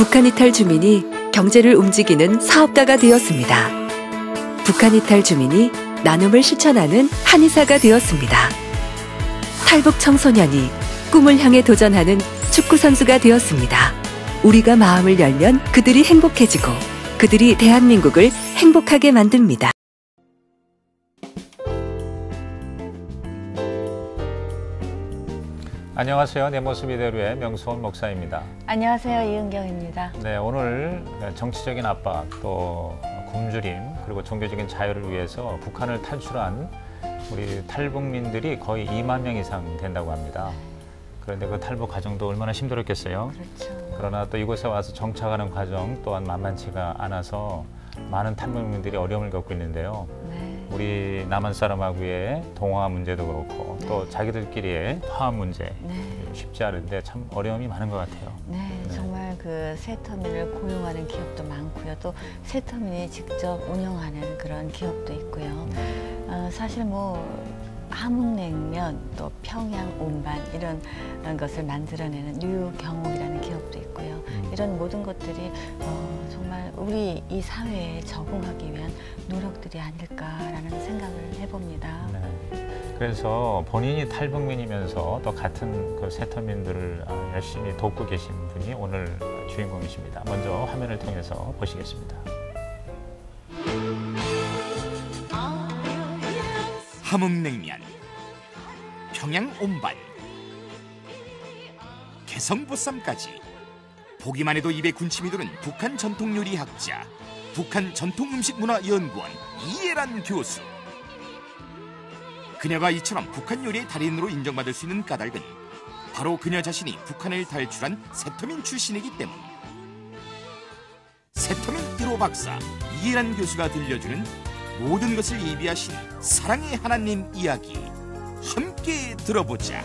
북한 이탈 주민이 경제를 움직이는 사업가가 되었습니다. 북한 이탈 주민이 나눔을 실천하는 한의사가 되었습니다. 탈북 청소년이 꿈을 향해 도전하는 축구선수가 되었습니다. 우리가 마음을 열면 그들이 행복해지고 그들이 대한민국을 행복하게 만듭니다. 안녕하세요. 내 모습 이대로의 명수원 목사입니다. 안녕하세요. 이은경입니다. 네, 오늘 정치적인 압박, 또 굶주림, 그리고 종교적인 자유를 위해서 북한을 탈출한 우리 탈북민들이 거의 2만 명 이상 된다고 합니다. 그런데 그 탈북 과정도 얼마나 힘들었겠어요. 그렇죠. 그러나 또 이곳에 와서 정착하는 과정 또한 만만치가 않아서 많은 탈북민들이 어려움을 겪고 있는데요. 네. 우리 남한 사람하고의 동화 문제도 그렇고 또 자기들끼리의 화합 문제 쉽지 않은데 참 어려움이 많은 것 같아요. 네, 정말 그 세터민을 고용하는 기업도 많고요. 또 세터민이 직접 운영하는 그런 기업도 있고요. 사실 뭐 함흥냉면, 또 평양 운반 이런 것을 만들어내는 뉴경옥이라는 기업도 있고요. 이런 모든 것들이 정말 우리 이 사회에 적응하기 위한 노력들이 아닐까라는 생각을 해봅니다. 네. 그래서 본인이 탈북민이면서 또 같은 그 세터민들을 열심히 돕고 계신 분이 오늘 주인공이십니다. 먼저 화면을 통해서 보시겠습니다. 함흥냉면, 평양 온반, 개성보쌈까지 보기만 해도 입에 군침이 도는 북한 전통요리 학자, 북한 전통음식문화연구원 이예란 교수. 그녀가 이처럼 북한 요리의 달인으로 인정받을 수 있는 까닭은 바로 그녀 자신이 북한을 탈출한 세터민 출신이기 때문. 세터민 1호 박사 이예란 교수가 들려주는 모든 것을 예비하신 사랑의 하나님 이야기 함께 들어보자.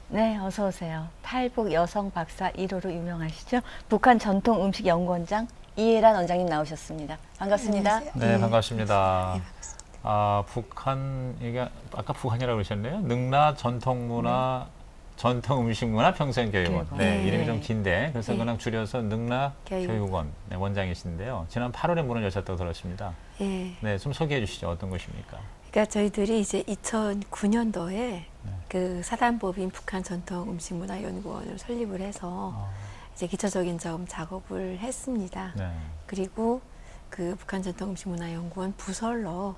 네, 어서 오세요. 탈북 여성 박사 1호로 유명하시죠? 북한 전통음식연구원장 이예란 원장님 나오셨습니다. 반갑습니다. 네, 반갑습니다. 북한, 이게 아까 북한이라고 그러셨네요. 능라 전통문화 전통음식문화 평생교육원. 네, 이름이 좀 긴데 그래서 그냥 줄여서 능라 교육원 원장이신데요. 지난 8월에 문을 여셨다고 들었습니다. 네, 좀 소개해 주시죠. 어떤 곳입니까? 그러니까 저희들이 이제 2009년도에 그 사단법인 북한 전통음식문화연구원을 설립을 해서 이제 기초적인 작업을 했습니다. 그리고 그 북한 전통음식문화연구원 부설로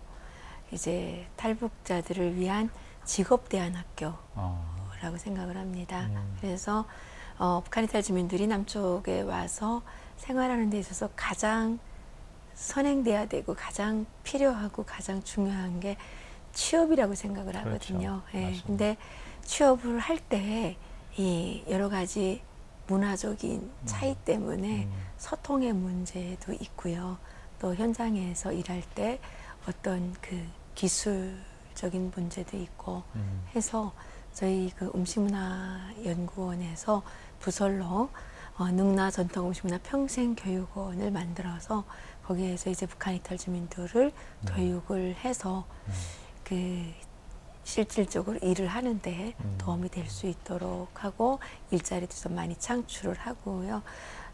이제 탈북자들을 위한 직업대안학교 라고 생각을 합니다. 그래서 북한 이탈 주민들이 남쪽에 와서 생활하는 데 있어서 가장 선행돼야 되고 가장 필요하고 가장 중요한 게 취업이라고 생각을 하거든요. 그렇죠. 근데 취업을 할 때 이 여러 가지 문화적인 차이 때문에 소통의 문제도 있고요. 또 현장에서 일할 때 어떤 그 기술적인 문제도 있고 해서 저희 그 음식문화연구원에서 부설로 능라 전통음식문화 평생교육원을 만들어서 거기에서 이제 북한 이탈 주민들을 교육을 해서 그 실질적으로 일을 하는데 도움이 될 수 있도록 하고 일자리도 좀 많이 창출을 하고요.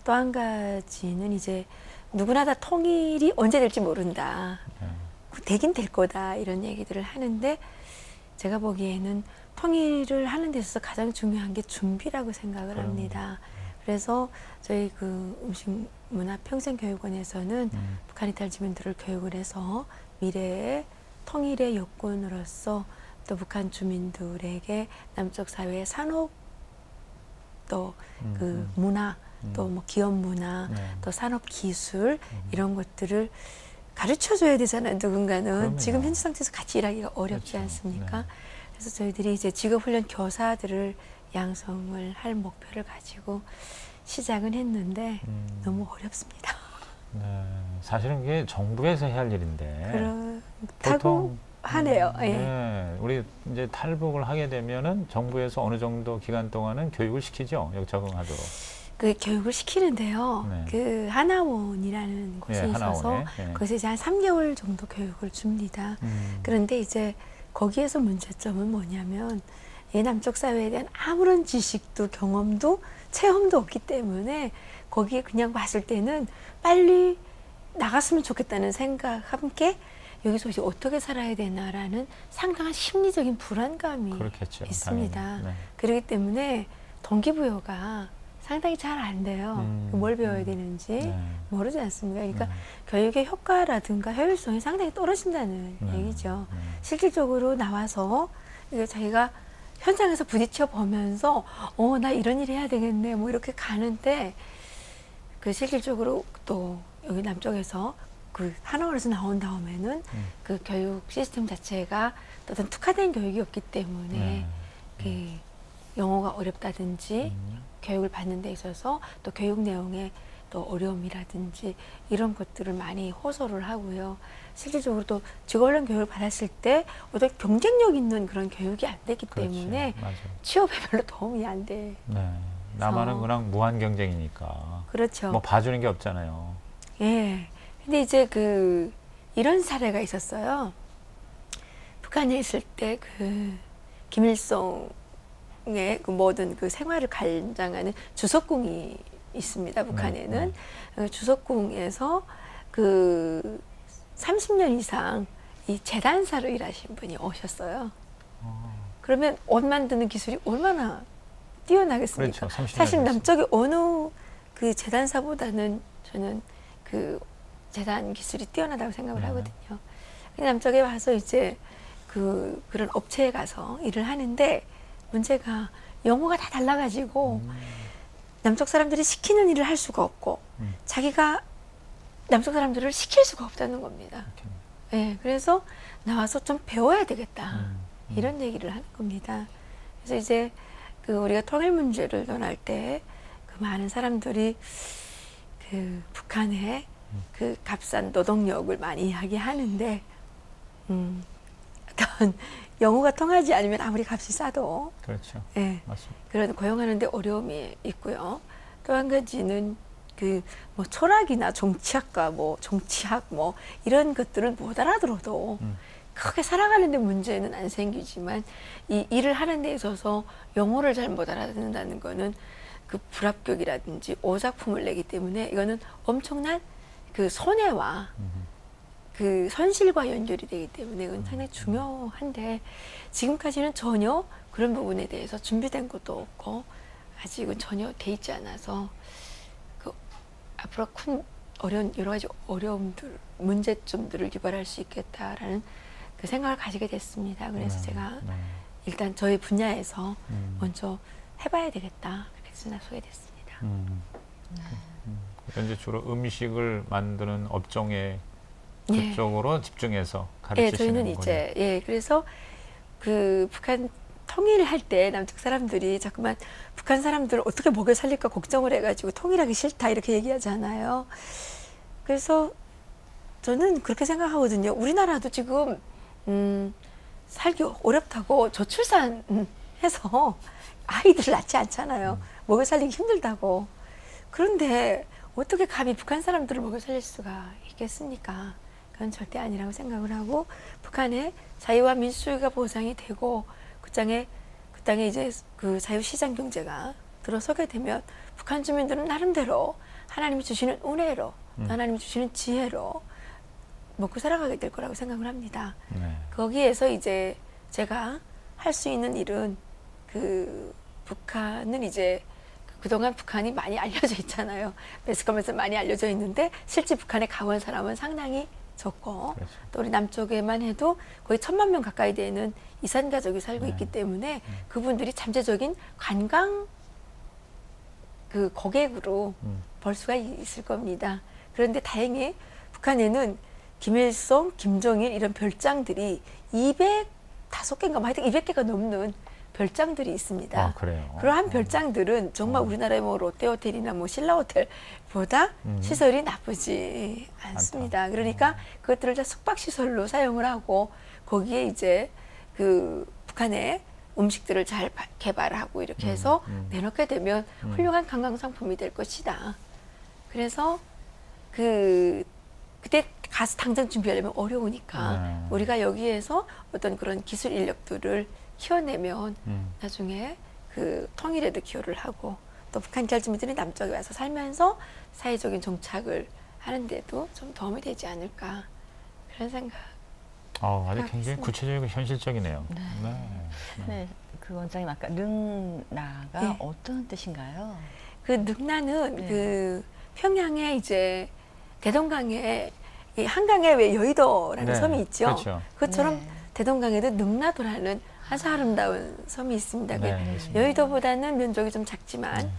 또 한 가지는 이제 누구나 다 통일이 언제 될지 모른다. 되긴 될 거다 이런 얘기들을 하는데 제가 보기에는 통일을 하는 데 있어서 가장 중요한 게 준비라고 생각을 합니다. 그래서 저희 그 음식문화평생교육원에서는 북한 이탈 주민들을 교육을 해서 미래의 통일의 여건으로서 또 북한 주민들에게 남쪽 사회의 산업 또 그 문화 또 뭐 기업 문화 또 산업 기술 이런 것들을 가르쳐줘야 되잖아요. 누군가는 그럼요. 지금 현재 상태에서 같이 일하기가 어렵지 그렇죠. 않습니까? 그래서 저희들이 이제 직업훈련 교사들을 양성을 할 목표를 가지고 시작은 했는데 너무 어렵습니다. 네, 사실은 이게 정부에서 해야 할 일인데 그렇다고 하네요. 네, 우리 이제 탈북을 하게 되면은 정부에서 어느 정도 기간 동안은 교육을 시키죠. 여기 적응하도록. 그 교육을 시키는데요. 그 하나원이라는 곳이 있어서 거기서 이제 한 3개월 정도 교육을 줍니다. 그런데 이제 거기에서 문제점은 뭐냐면 남쪽 사회에 대한 아무런 지식도 경험도 체험도 없기 때문에 거기에 그냥 봤을 때는 빨리 나갔으면 좋겠다는 생각 함께 여기서 이제 어떻게 살아야 되나라는 상당한 심리적인 불안감이 그렇겠죠, 있습니다. 네. 그렇기 때문에 동기부여가 상당히 잘 안 돼요. 뭘 배워야 되는지 네. 모르지 않습니까? 그러니까 교육의 효과라든가 효율성이 상당히 떨어진다는 네. 얘기죠. 실질적으로 나와서 이게 자기가 현장에서 부딪혀 보면서 나 이런 일 해야 되겠네 뭐 이렇게 가는데 그 실질적으로 또 여기 남쪽에서 그 한화원에서 나온 다음에는 그 교육 시스템 자체가 어떤 특화된 교육이 없기 때문에 그 영어가 어렵다든지 교육을 받는 데 있어서 또 교육 내용의 또 어려움이라든지 이런 것들을 많이 호소를 하고요. 실질적으로 또 직업훈련 교육을 받았을 때 어떤 경쟁력 있는 그런 교육이 안 되기 때문에 맞아요. 취업에 별로 도움이 안 돼. 네. 남한은 그냥 무한 경쟁이니까. 그렇죠. 뭐 봐주는 게 없잖아요. 예. 근데 이제 이런 사례가 있었어요. 북한에 있을 때 김일성의 그 모든 그 생활을 관장하는 주석궁이 있습니다. 북한에는. 주석궁에서 30년 이상 이 재단사로 일하신 분이 오셨어요. 그러면 옷 만드는 기술이 얼마나 뛰어나겠습니까? 그렇죠. 30년 사실 남쪽의 어느 그 재단사보다는 저는 그 재단 기술이 뛰어나다고 생각을 하거든요. 남쪽에 와서 이제 그런 업체에 가서 일을 하는데 문제가 영어가 다 달라가지고 남쪽 사람들이 시키는 일을 할 수가 없고 자기가 남쪽 사람들을 시킬 수가 없다는 겁니다. 네, 그래서 나와서 좀 배워야 되겠다 이런 얘기를 하는 겁니다. 그래서 이제 우리가 통일 문제를 논할 때 많은 사람들이 북한의 값싼 노동력을 많이 이야기하는데 어떤 영어가 통하지 않으면 아무리 값이 싸도 그렇죠. 예, 맞습니다. 그런 고용하는데 어려움이 있고요. 또 한 가지는 뭐 철학이나 정치학과 뭐 정치학 뭐 이런 것들을 못 알아들어도 크게 살아가는데 문제는 안 생기지만 이 일을 하는 데 있어서 영어를 잘 못 알아듣는다는 거는 불합격이라든지 오작품을 내기 때문에 이거는 엄청난 손해와 선실과 연결이 되기 때문에 이건 상당히 중요한데 지금까지는 전혀 그런 부분에 대해서 준비된 것도 없고 아직은 전혀 돼 있지 않아서 앞으로 큰 여러 가지 어려움들, 문제점들을 유발할 수 있겠다라는 생각을 가지게 됐습니다. 그래서 제가 일단 저희 분야에서 먼저 해봐야 되겠다 그렇게 생각하게 됐습니다. 현재 주로 음식을 만드는 업종에 그쪽으로 집중해서 가르치시는 저희는 거군요. 그래서 북한 통일할 때 남쪽 사람들이 자꾸만 북한 사람들을 어떻게 먹여 살릴까 걱정을 해가지고 통일하기 싫다 이렇게 얘기하잖아요. 그래서 저는 그렇게 생각하거든요. 우리나라도 지금 살기 어렵다고 저출산해서 아이들을 낳지 않잖아요. 먹여 살리기 힘들다고. 그런데 어떻게 감히 북한 사람들을 먹여 살릴 수가 있겠습니까? 그건 절대 아니라고 생각을 하고 북한의 자유와 민주주의가 보장이 되고 그 땅에 이제 자유시장 경제가 들어서게 되면 북한 주민들은 나름대로 하나님이 주시는 은혜로 하나님이 주시는 지혜로 먹고 살아가게 될 거라고 생각을 합니다. 거기에서 이제 제가 할 수 있는 일은 북한은 이제 그동안 북한이 많이 알려져 있잖아요. 매스컴에서 많이 알려져 있는데 실제 북한에 가본 사람은 상당히 적고 그렇죠. 또 우리 남쪽에만 해도 거의 1000만 명 가까이 되는 이산 가족이 살고 있기 때문에 그분들이 잠재적인 관광 고객으로 볼 수가 있을 겁니다. 그런데 다행히 북한에는 김일성, 김정일 이런 별장들이 205개인가 뭐 하여튼 200개가 넘는 별장들이 있습니다. 아, 그래요? 그러한 별장들은 정말 우리나라의 뭐 롯데호텔이나 뭐 신라호텔보다 시설이 나쁘지 않습니다. 그러니까 그것들을 다 숙박시설로 사용을 하고 거기에 이제 북한의 음식들을 잘 개발하고 이렇게 해서 내놓게 되면 훌륭한 관광상품이 될 것이다. 그래서 그때 가서 당장 준비하려면 어려우니까 우리가 여기에서 어떤 그런 기술 인력들을 키워내면 나중에 그 통일에도 기여를 하고 또 북한 이탈주민들이 남쪽에 와서 살면서 사회적인 정착을 하는데도 좀 도움이 되지 않을까 그런 생각. 아주 굉장히 구체적이고 현실적이네요. 네. 네. 네, 그 원장님 아까 능나가 네. 어떤 뜻인가요? 그 능라는 네. 그 평양에 이제 대동강에 이 한강에 왜 여의도라는 네, 섬이 있죠. 그렇죠. 그것처럼 네. 대동강에도 능라도라는 아주 아름다운 섬이 있습니다. 그 네, 있습니다. 여의도보다는 면적이 좀 작지만 네.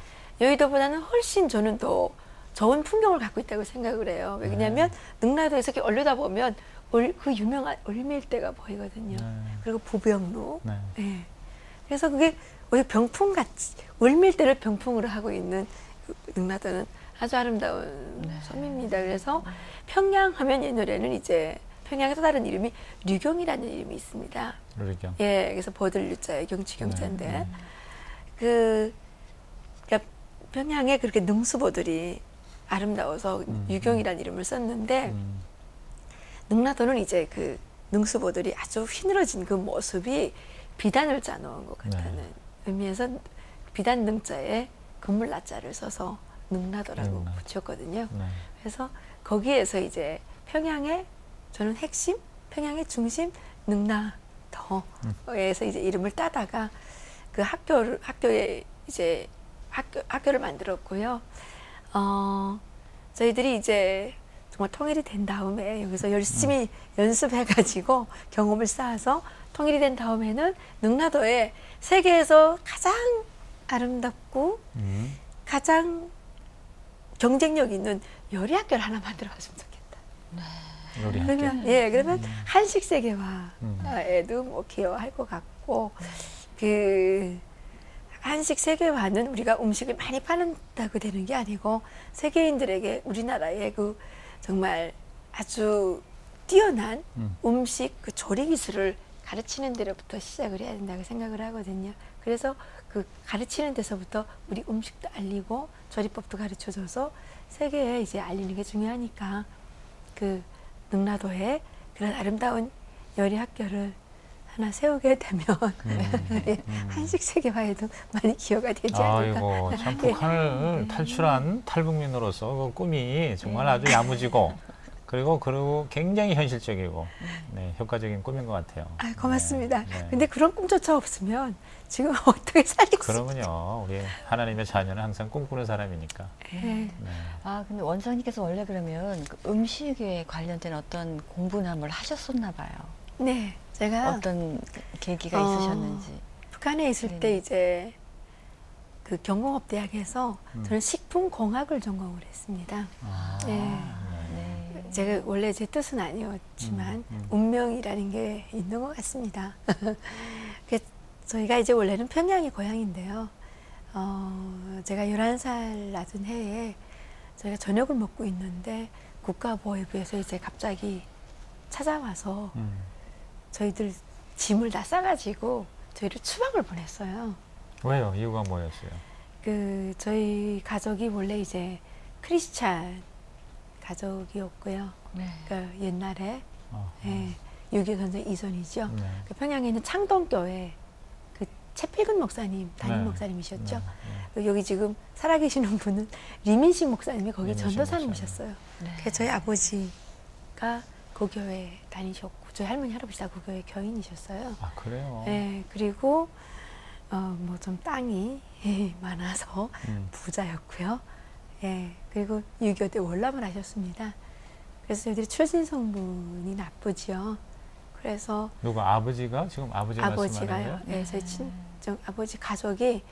여의도보다는 훨씬 저는 더 좋은 풍경을 갖고 있다고 생각을 해요. 왜냐하면 능라도에서 이렇게 올려다보면 그 유명한 올밀대가 보이거든요. 네. 그리고 부병로. 네. 네. 그래서 그게 우리 병풍같이 올밀대를 병풍으로 하고 있는 그 능라도는 아주 아름다운 네. 섬입니다. 그래서 평양 하면 옛날에는 이제 평양의 또 다른 이름이 류경이라는 이름이 있습니다. 류경. 예, 그래서 버들류자의 경치경자인데 네. 그러니까 평양에 그렇게 능수보들이 아름다워서 유경이라는 이름을 썼는데 능라도는 이제 그 능수보들이 아주 휘늘어진 그 모습이 비단을 짜놓은 것 같다는 네. 의미에서 비단 능자에 건물 나자를 써서 능라도라고 능라. 붙였거든요. 네. 그래서 거기에서 이제 평양의 저는 핵심, 평양의 중심 능라도에서 이제 이름을 따다가 그 학교에 이제 학교를 만들었고요. 저희들이 이제 정말 통일이 된 다음에 여기서 열심히 연습해가지고 경험을 쌓아서 통일이 된 다음에는 능라도에 세계에서 가장 아름답고 가장 경쟁력 있는 요리학교를 하나 만들어봤으면 좋겠다. 요리학교. 그러면 한식 세계화에도 뭐 기여할 것 같고 그 한식 세계화는 우리가 음식을 많이 파는다고 되는 게 아니고 세계인들에게 우리나라의 그 정말 아주 뛰어난 음식 그 조리 기술을 가르치는 데로부터 시작을 해야 된다고 생각을 하거든요. 그래서 그 가르치는 데서부터 우리 음식도 알리고 조리법도 가르쳐줘서 세계에 이제 알리는 게 중요하니까 그 능라도에 그런 아름다운 요리 학교를 하나 세우게 되면 한식 세계화에도 많이 기여가 되지 않을까. 아이고, 참 북한을 탈출한 탈북민으로서 그 꿈이 정말 아주 야무지고 그리고 굉장히 현실적이고 네, 효과적인 꿈인 것 같아요. 고맙습니다. 네. 근데 그런 꿈조차 없으면 지금 어떻게 살겠어요? 그러면요, 우리 하나님의 자녀는 항상 꿈꾸는 사람이니까. 네. 네. 근데 원장님께서 원래 그러면 그 음식에 관련된 어떤 공부나 뭘 하셨었나 봐요. 네, 제가 어떤 계기가 있으셨는지. 북한에 있을 네. 때 이제 그 경공업대학에서 저는 식품공학을 전공을 했습니다. 네. 네. 제가 원래 제 뜻은 아니었지만 운명이라는 게 있는 것 같습니다. 저희가 이제 원래는 평양이 고향인데요. 제가 11살 낳은 해에 저희가 저녁을 먹고 있는데 국가보위부에서 이제 갑자기 찾아와서 저희들 짐을 다 싸가지고 저희를 추방을 보냈어요. 왜요? 이유가 뭐였어요? 저희 가족이 원래 이제 크리스찬 가족이었고요. 네. 그러니까 옛날에 6.25 전쟁 이전이죠. 네. 그 평양에 있는 창동교회 그 최필근 목사님 담임 네. 목사님이셨죠. 네. 여기 지금 살아계시는 분은 리민식 목사님이 거기 리민식 전도사님이셨어요. 네. 그래서 저희 아버지가 그 교회 다니셨고 저희 할머니 할아버지 다 그 교회 교인이셨어요. 아, 그래요? 네, 그리고 뭐 좀 땅이 많아서 부자였고요. 예, 그리고 6.25 때 월남을 하셨습니다. 그래서 저희들이 출신 성분이 나쁘지요. 그래서 누구 아버지가 지금 아버지 말씀하는 아버지가요. 네, 저희 친정 아버지 가족이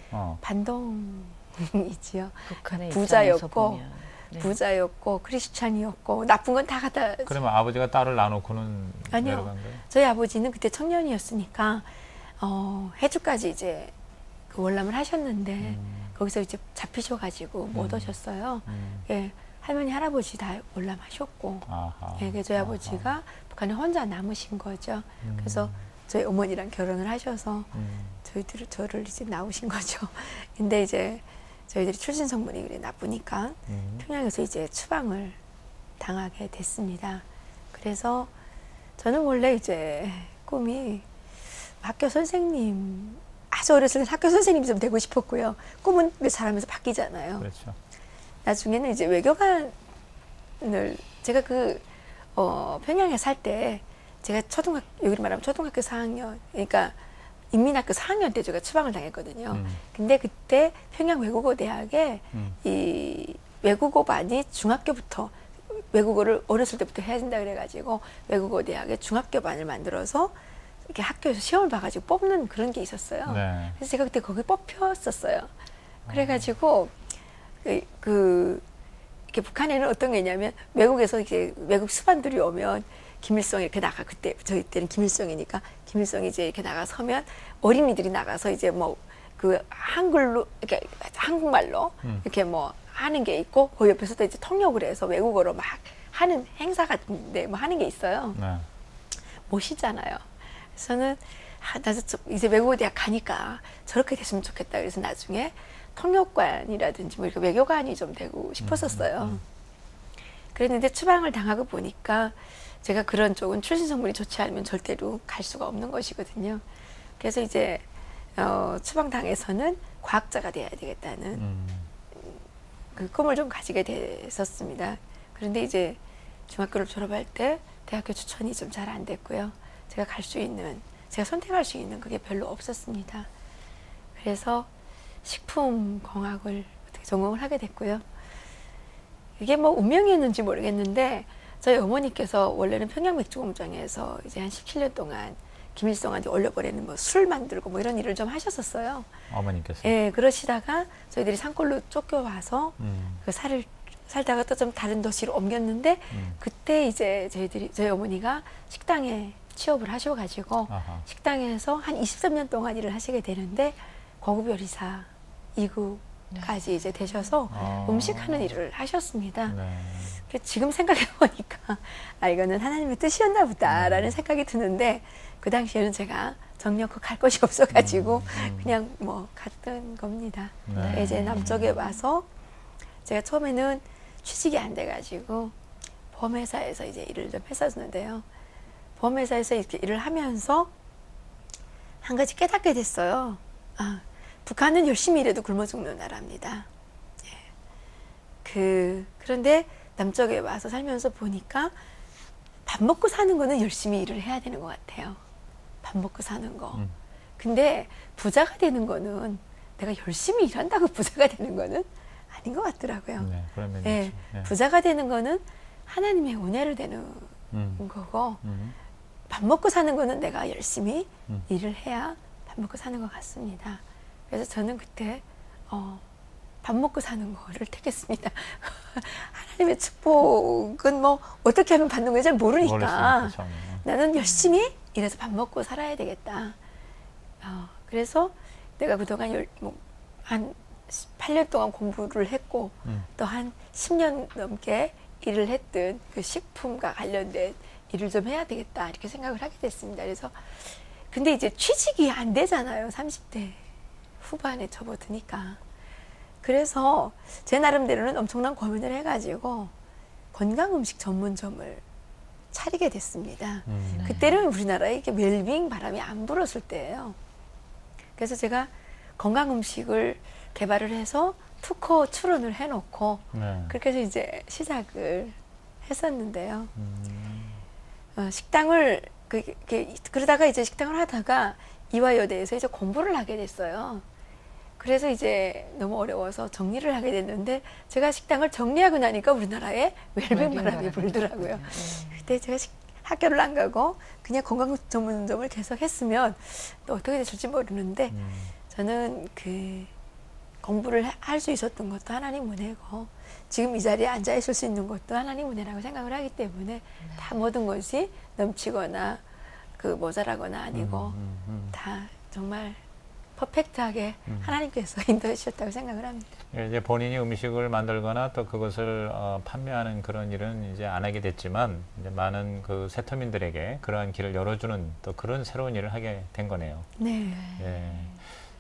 반동이지요. 북한의 부자였고, 입장에서 보면. 네. 부자였고 크리스찬이었고 나쁜 건 다 갖다. 그러면 아버지가 딸을 낳아놓고는 아니요. 내려간 거예요? 저희 아버지는 그때 청년이었으니까 해주까지 이제 그 월남을 하셨는데 거기서 이제 잡히셔가지고 못 오셨어요. 예, 할머니 할아버지 다 월남하셨고, 아하. 예, 그래서 저희 아버지가 북한에 혼자 남으신 거죠. 그래서 저희 어머니랑 결혼을 하셔서 저를 이제 나오신 거죠. 근데 이제 저희들이 출신 성분이 그래 나쁘니까 평양에서 이제 추방을 당하게 됐습니다. 그래서 저는 원래 이제 꿈이 학교 선생님, 아주 어렸을 때 학교 선생님이 좀 되고 싶었고요. 꿈은 자라면서 바뀌잖아요. 그렇죠. 나중에는 이제 외교관을 제가 평양에 살 때 제가 여기로 말하면 초등학교 4학년, 그러니까 인민학교 4학년 때 제가 추방을 당했거든요. 근데 그때 평양 외국어 대학에 이 외국어반이 중학교부터 외국어를 어렸을 때부터 해야 된다 그래가지고 외국어 대학에 중학교반을 만들어서 이렇게 학교에서 시험을 봐가지고 뽑는 그런 게 있었어요. 네. 그래서 제가 그때 거기 뽑혔었어요. 그래가지고 이렇게 북한에는 어떤 게 있냐면 외국에서 이렇게 외국 수반들이 오면 김일성이 이렇게 나가, 그때 저희 때는 김일성이니까 김일성이 이제 이렇게 나가 서면 어린이들이 나가서 이제 뭐 그 한글로 이렇게 한국말로 이렇게 뭐 하는 게 있고 그 옆에서도 이제 통역을 해서 외국어로 막 하는 행사 같은데 뭐 하는 게 있어요. 네. 멋있잖아요. 그래서 저는 나도 이제 외국어 대학 가니까 저렇게 됐으면 좋겠다. 그래서 나중에 통역관이라든지 뭐 이렇게 외교관이 좀 되고 싶었었어요. 그랬는데 추방을 당하고 보니까 제가 그런 쪽은 출신 성분이 좋지 않으면 절대로 갈 수가 없는 것이거든요. 그래서 이제 추방당에서는 과학자가 돼야 되겠다는 그 꿈을 좀 가지게 됐었습니다. 그런데 이제 중학교를 졸업할 때 대학교 추천이 좀 잘 안 됐고요. 제가 선택할 수 있는 그게 별로 없었습니다. 그래서 식품공학을 어떻게 전공을 하게 됐고요. 이게 뭐 운명이었는지 모르겠는데 저희 어머니께서 원래는 평양맥주공장에서 이제 한 17년 동안 김일성한테 올려버리는 뭐 술 만들고 뭐 이런 일을 좀 하셨었어요. 어머니께서. 예, 그러시다가 저희들이 산골로 쫓겨와서 그 살다가 또 좀 다른 도시로 옮겼는데 그때 이제 저희 어머니가 식당에 취업을 하셔가지고 식당에서 한 23년 동안 일을 하시게 되는데 고급 요리사 2급까지 이제 되셔서 음식하는 일을 하셨습니다. 네. 지금 생각해 보니까 이거는 하나님의 뜻이었나 보다라는 생각이 드는데 그 당시에는 제가 정년코 갈 곳이 없어가지고 그냥 뭐 갔던 겁니다. 네. 이제 남쪽에 와서 제가 처음에는 취직이 안 돼가지고 보험회사에서 이제 일을 좀 했었는데요. 보험회사에서 이렇게 일을 하면서 한 가지 깨닫게 됐어요. 북한은 열심히 일해도 굶어 죽는 나라입니다. 그런데 남쪽에 와서 살면서 보니까 밥 먹고 사는 거는 열심히 일을 해야 되는 것 같아요. 밥 먹고 사는 거. 근데 부자가 되는 거는 내가 열심히 일한다고 부자가 되는 거는 아닌 것 같더라고요. 네, 그러면 네, 부자가 되는 거는 하나님의 은혜를 되는 거고 밥 먹고 사는 거는 내가 열심히 일을 해야 밥 먹고 사는 것 같습니다. 그래서 저는 그때 밥 먹고 사는 거를 택했습니다. 하나님의 축복은 뭐 어떻게 하면 받는 건지 잘 모르니까 나는 열심히 일해서 밥 먹고 살아야 되겠다. 그래서 내가 그동안 한 8년 동안 공부를 했고 또 한 10년 넘게 일을 했던 그 식품과 관련된 일을 좀 해야 되겠다 이렇게 생각을 하게 됐습니다. 그래서 근데 이제 취직이 안 되잖아요. 30대 후반에 접어드니까. 그래서 제 나름대로는 엄청난 고민을 해가지고 건강음식 전문점을 차리게 됐습니다. 그때는 우리나라에 이렇게 웰빙 바람이 안 불었을 때예요. 그래서 제가 건강음식을 개발을 해서 특허 출원을 해놓고 그렇게 해서 이제 시작을 했었는데요. 식당을 그러다가 이제 식당을 하다가 이화여대에서 이제 공부를 하게 됐어요. 그래서 이제 너무 어려워서 정리를 하게 됐는데 제가 식당을 정리하고 나니까 우리나라에 웰빙 바람이 불더라고요. 그때 제가 학교를 안 가고 그냥 건강 전문점을 계속 했으면 또 어떻게 됐을지 모르는데 저는 그 공부를 할 수 있었던 것도 하나님 은혜고 지금 이 자리에 앉아 있을 수 있는 것도 하나님 은혜라고 생각을 하기 때문에 다 모든 것이 넘치거나 그 모자라거나 아니고 다 정말 퍼펙트하게 하나님께서 인도해 주셨다고 생각을 합니다. 이제 본인이 음식을 만들거나 또 그것을 판매하는 그런 일은 이제 안 하게 됐지만 이제 많은 그 세터민들에게 그러한 길을 열어주는 또 그런 새로운 일을 하게 된 거네요. 네. 예.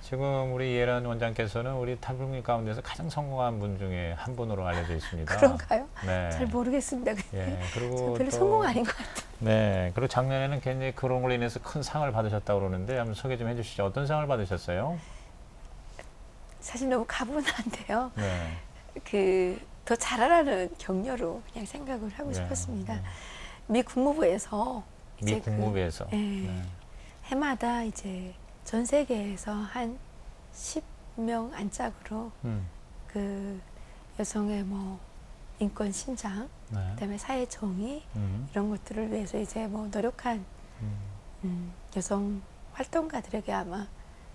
지금 우리 이혜란 원장께서는 우리 탈북민 가운데서 가장 성공한 분 중에 한 분으로 알려져 있습니다. 그런가요? 네. 잘 모르겠습니다. 예. 그리고 별로 성공 아닌 것 같아요. 네. 그리고 작년에는 굉장히 그런 걸로 인해서 큰 상을 받으셨다고 그러는데 한번 소개 좀 해주시죠. 어떤 상을 받으셨어요? 사실 너무 가분한데요. 네. 더 잘하라는 격려로 그냥 생각을 하고 네. 싶었습니다. 네. 미 국무부에서 미 국무부에서. 네. 해마다 이제 전 세계에서 한 10명 안짝으로 그 여성의 뭐 인권 신장, 네. 그다음에 사회 정의 이런 것들을 위해서 이제 뭐 노력한 여성 활동가들에게 아마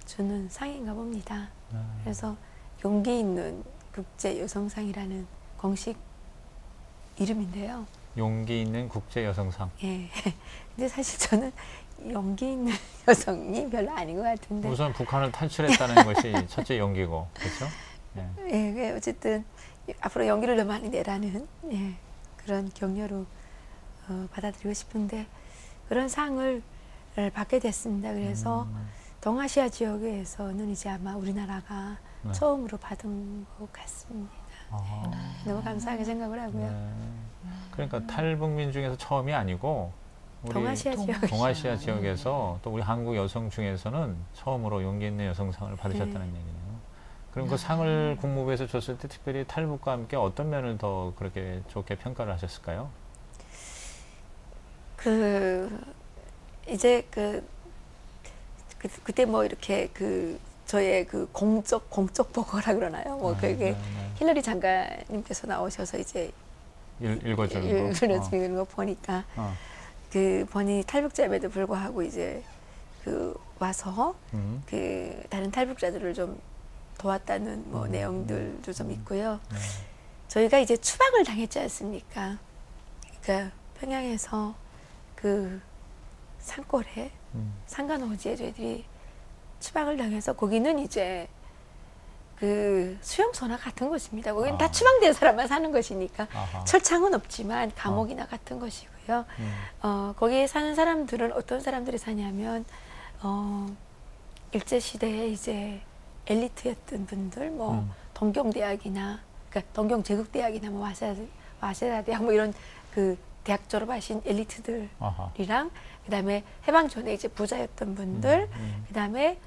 주는 상인가 봅니다. 그래서 용기 있는 국제 여성상이라는 공식 이름인데요. 용기 있는 국제 여성상. 예. 근데 사실 저는 용기 있는 여성이 별로 아닌 것 같은데. 우선 북한을 탈출했다는 것이 첫째 용기고, 그렇죠? 예. 예, 어쨌든 앞으로 용기를 더 많이 내라는 그런 격려로 받아들이고 싶은데 그런 상을 받게 됐습니다. 그래서 동아시아 지역에서는 이제 아마 우리나라가 네. 처음으로 받은 것 같습니다. 너무 감사하게 생각을 하고요. 네. 그러니까 탈북민 중에서 처음이 아니고 우리 동아시아 지역에서 또 우리 한국 여성 중에서는 처음으로 용기 있는 여성상을 받으셨다는 얘기네요. 그럼 그 상을 국무부에서 줬을 때 특별히 탈북과 함께 어떤 면을 더 그렇게 좋게 평가를 하셨을까요? 이제 그때 뭐 이렇게 저의 공적 보고라 그러나요? 뭐 그게 힐러리 장관님께서 나오셔서 이제 읽어주는 거 보니까 본인이 탈북자임에도 불구하고 이제 와서 다른 탈북자들을 좀 도왔다는 뭐 내용들도 좀 있고요. 저희가 이제 추방을 당했지 않습니까? 그러니까 평양에서 산골에 상간오지에 저희들이 추방을 당해서 거기는 이제 수용소나 같은 곳입니다. 거기는 다 추방된 사람만 사는 것이니까 철창은 없지만 감옥이나 같은 것이고요. 거기에 사는 사람들은 어떤 사람들이 사냐면 일제 시대에 이제 엘리트였던 분들, 뭐 동경대학이나 그러니까 동경제국대학이나 뭐 와세다 대학 뭐 이런 대학 졸업하신 엘리트들이랑 그다음에 해방 전에 이제 부자였던 분들, 그다음에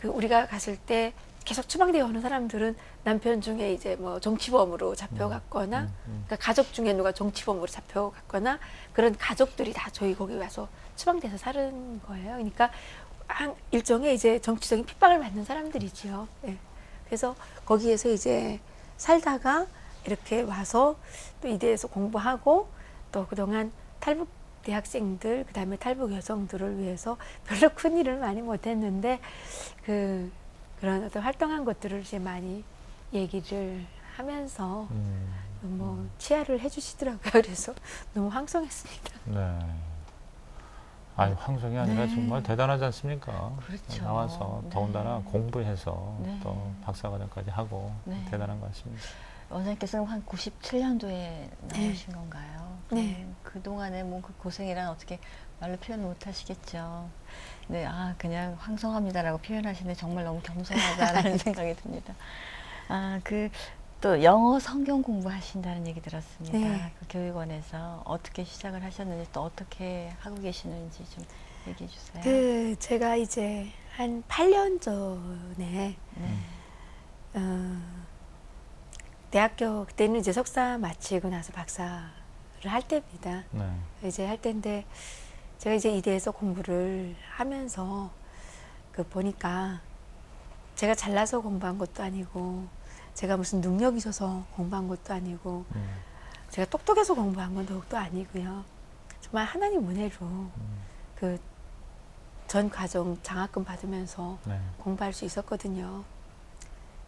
우리가 갔을 때 계속 추방되어 오는 사람들은 남편 중에 이제 뭐 정치범으로 잡혀갔거나, 그러니까 가족 중에 누가 정치범으로 잡혀갔거나 그런 가족들이 다 저희 거기 와서 추방돼서 사는 거예요. 그러니까 일종의 이제 정치적인 핍박을 받는 사람들이지요. 예. 그래서 거기에서 이제 살다가 이렇게 와서 또 이대에서 공부하고 또 그동안 탈북 대학생들, 그 다음에 탈북 여성들을 위해서 별로 큰 일을 많이 못했는데 그런 어떤 활동한 것들을 이제 많이 얘기를 하면서 뭐 치하를 해주시더라고요. 그래서 너무 황송했습니다. 네. 아니 황송이 아니라 정말 대단하지 않습니까? 그렇죠. 나와서 더군다나 공부해서 또 박사과정까지 하고 네. 대단한 것 같습니다. 원장님께서는 한 97년도에 나오신 건가요? 네. 그동안에 뭐 그 고생이란 어떻게 말로 표현 못 하시겠죠. 네, 그냥 황송합니다라고 표현하시는데 정말 너무 겸손하다라는 생각이 듭니다. 또 영어 성경 공부하신다는 얘기 들었습니다. 네. 그 교육원에서 어떻게 시작을 하셨는지 또 어떻게 하고 계시는지 좀 얘기해 주세요. 제가 이제 한 8년 전에 대학교 그때는 이제 석사 마치고 나서 박사를 할 때입니다. 네. 이제 할 때인데 제가 이제 이대에서 공부를 하면서 보니까 제가 잘나서 공부한 것도 아니고 제가 무슨 능력이 있어서 공부한 것도 아니고 제가 똑똑해서 공부한 건 더욱도 아니고요. 정말 하나님 은혜로 전 과정 장학금 받으면서 공부할 수 있었거든요.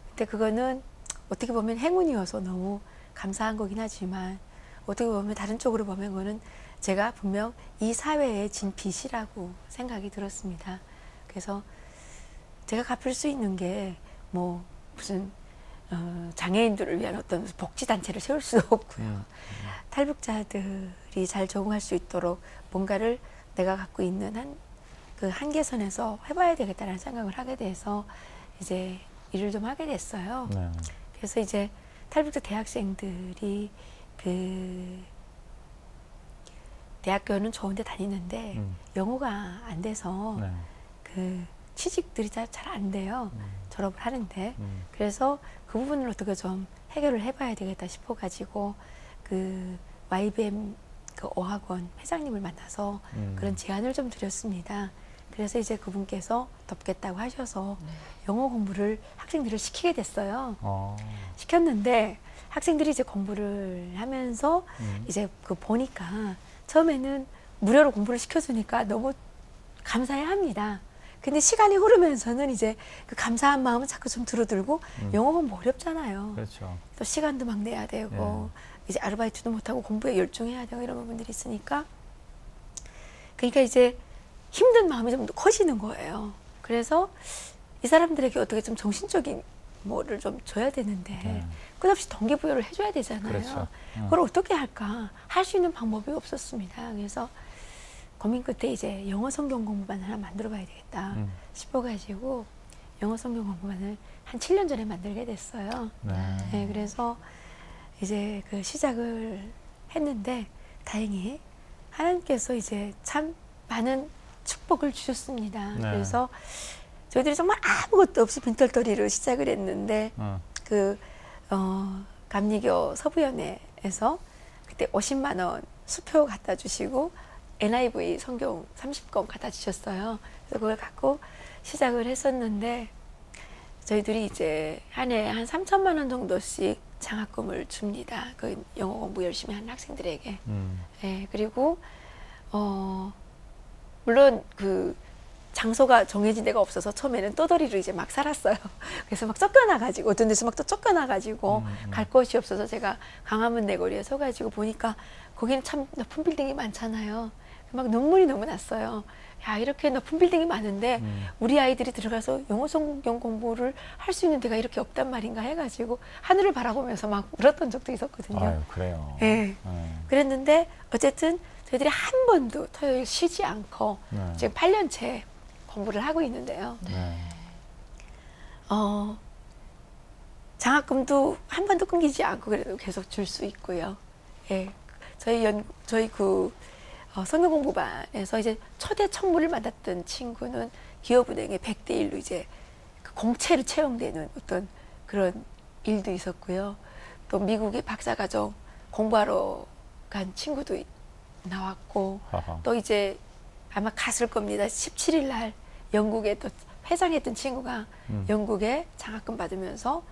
근데 그거는 어떻게 보면 행운이어서 너무 감사한 거긴 하지만 어떻게 보면 다른 쪽으로 보면 그거는 제가 분명 이 사회에 진 빚이라고 생각이 들었습니다. 그래서 제가 갚을 수 있는 게 뭐 무슨 장애인들을 위한 어떤 복지단체를 세울 수도 없고요. 탈북자들이 잘 적응할 수 있도록 뭔가를 내가 갖고 있는 한계선에서 해봐야 되겠다는 생각을 하게 돼서 이제 일을 좀 하게 됐어요. 네. 그래서 이제 탈북자 대학생들이 대학교는 좋은데 다니는데 영어가 안 돼서 네. 그 취직들이 잘 안 돼요. 졸업을 하는데 그래서 그 부분을 어떻게 좀 해결을 해봐야 되겠다 싶어가지고 그 YBM 그 어학원 회장님을 만나서 그런 제안을 좀 드렸습니다. 그래서 이제 그분께서 돕겠다고 하셔서 영어 공부를 학생들을 시키게 됐어요. 시켰는데 학생들이 이제 공부를 하면서 이제 그 보니까 처음에는 무료로 공부를 시켜주니까 너무 감사해 합니다. 근데 시간이 흐르면서는 이제 그 감사한 마음은 자꾸 좀 줄어들고 영어 공부 어렵잖아요. 그렇죠. 또 시간도 막 내야 되고 이제 아르바이트도 못하고 공부에 열중해야 되고 이런 부분들이 있으니까 그러니까 이제 힘든 마음이 좀 더 커지는 거예요. 그래서 이 사람들에게 어떻게 좀 정신적인 뭐를 좀 줘야 되는데 끝없이 동기부여를 해줘야 되잖아요. 그렇죠. 그걸 어떻게 할까? 할 수 있는 방법이 없었습니다. 그래서 고민 끝에 이제 영어 성경 공부반 하나 만들어 봐야 되겠다 싶어가지고 영어 성경 공부반을 한 7년 전에 만들게 됐어요. 네, 그래서 이제 그 시작을 했는데 다행히 하나님께서 이제 참 많은 축복을 주셨습니다. 네. 그래서 저희들이 정말 아무것도 없이 빈털터리로 시작을 했는데 감리교 서부연회에서 그때 50만 원 수표 갖다 주시고 NIV 성경 30권 갖다 주셨어요. 그래서 그걸 갖고 시작을 했었는데 저희들이 이제 한 해 한 3천만 원 정도씩 장학금을 줍니다. 그 영어 공부 열심히 하는 학생들에게. 네, 그리고 물론 그 장소가 정해진 데가 없어서 처음에는 떠돌이로 이제 막 살았어요. 그래서 막 쫓겨나가지고 어떤 데서 막 또 쫓겨나가지고 갈 곳이 없어서 제가 강화문 내거리에 서가지고 보니까 거기는 참 높은 빌딩이 많잖아요. 막 눈물이 너무 났어요. 야, 이렇게 높은 빌딩이 많은데 우리 아이들이 들어가서 영어 성경 공부를 할 수 있는 데가 이렇게 없단 말인가 해가지고 하늘을 바라보면서 막 울었던 적도 있었거든요. 아유, 그래요. 네. 그랬는데 어쨌든 저희들이 한 번도 토요일 쉬지 않고 지금 8년째 공부를 하고 있는데요. 장학금도 한 번도 끊기지 않고 그래도 계속 줄 수 있고요. 예, 저희 그 성경 공부반에서 이제 초대 천물을 받았던 친구는 기업은행에 100대 1로 이제 그 공채로 채용되는 어떤 그런 일도 있었고요. 또 미국의 박사과정 공부하러 간 친구도 나왔고 또 이제 아마 갔을 겁니다. 17일 날 영국에 또 회장했던 친구가 영국에 장학금 받으면서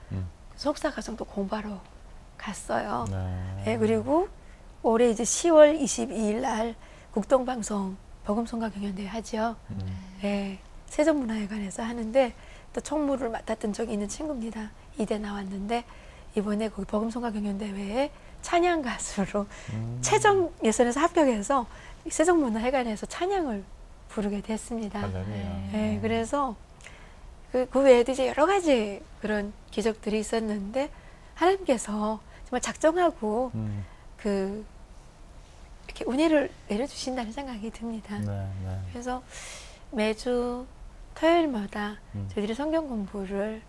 석사과정도 공부하러 갔어요. 네, 그리고 올해 이제 10월 22일 날 국동방송 복음성가경연대회 하죠. 네, 세종문화회관에서 하는데 또 총무를 맡았던 적이 있는 친구입니다. 이대 나왔는데 이번에 거기 복음성가경연대회에 찬양 가수로 최종 예선에서 합격해서 세종문화회관에서 찬양을 부르게 됐습니다. 네, 그래서 그 외에도 이제 여러 가지 그런 기적들이 있었는데 하나님께서 정말 작정하고 그 이렇게 은혜를 내려주신다는 생각이 듭니다. 그래서 매주 토요일마다 저희들이 성경 공부를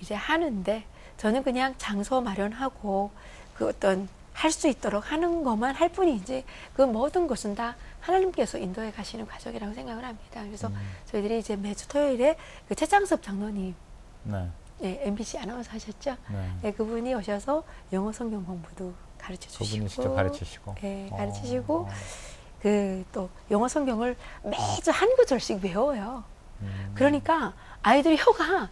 이제 하는데 저는 그냥 장소 마련하고 그 어떤 할 수 있도록 하는 것만 할 뿐이지 그 모든 것은 다 하나님께서 인도해 가시는 과정이라고 생각을 합니다. 그래서 저희들이 이제 매주 토요일에 그 최창섭 장로님 네, MBC 아나운서 하셨죠? 네, 그분이 오셔서 영어 성경 공부도 가르쳐 주시고 그분이 직접 가르치시고 네, 가르치시고 그 또 영어 성경을 매주 한 구절씩 외워요. 그러니까 아이들이 혀가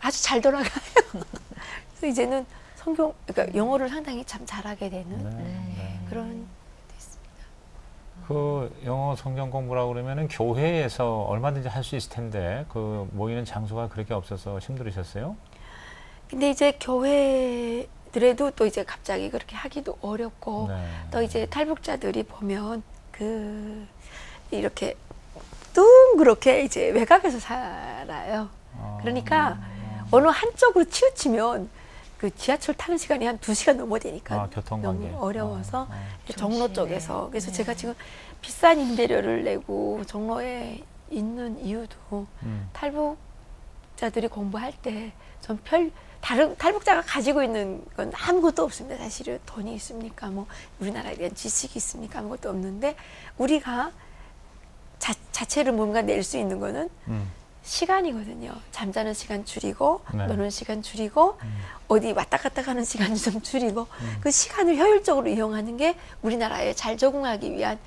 아주 잘 돌아가요. 그래서 이제는 그러니까 영어를 상당히 참 잘하게 되는 그런 게 있습니다. 그 영어 성경 공부라고 그러면은 교회에서 얼마든지 할 수 있을 텐데 그 모이는 장소가 그렇게 없어서 힘들으셨어요? 근데 이제 교회들에도 또 이제 갑자기 그렇게 하기도 어렵고 또 이제 탈북자들이 보면 그 이렇게 둥그렇게 이제 외곽에서 살아요. 그러니까 어느 한쪽으로 치우치면 그 지하철 타는 시간이 한 2시간 넘어 되니까 너무 어려워서 종로 쪽에서 그래서 제가 지금 비싼 임대료를 내고 종로에 있는 이유도 탈북자들이 공부할 때 좀 탈북자가 가지고 있는 건 아무것도 없습니다. 사실은 돈이 있습니까? 뭐 우리나라에 대한 지식이 있습니까? 아무것도 없는데 우리가 자체를 뭔가 낼 수 있는 거는 시간이거든요. 잠자는 시간 줄이고 네. 노는 시간 줄이고 어디 왔다 갔다 가는 시간 좀 줄이고 그 시간을 효율적으로 이용하는 게 우리나라에 잘 적응하기 위한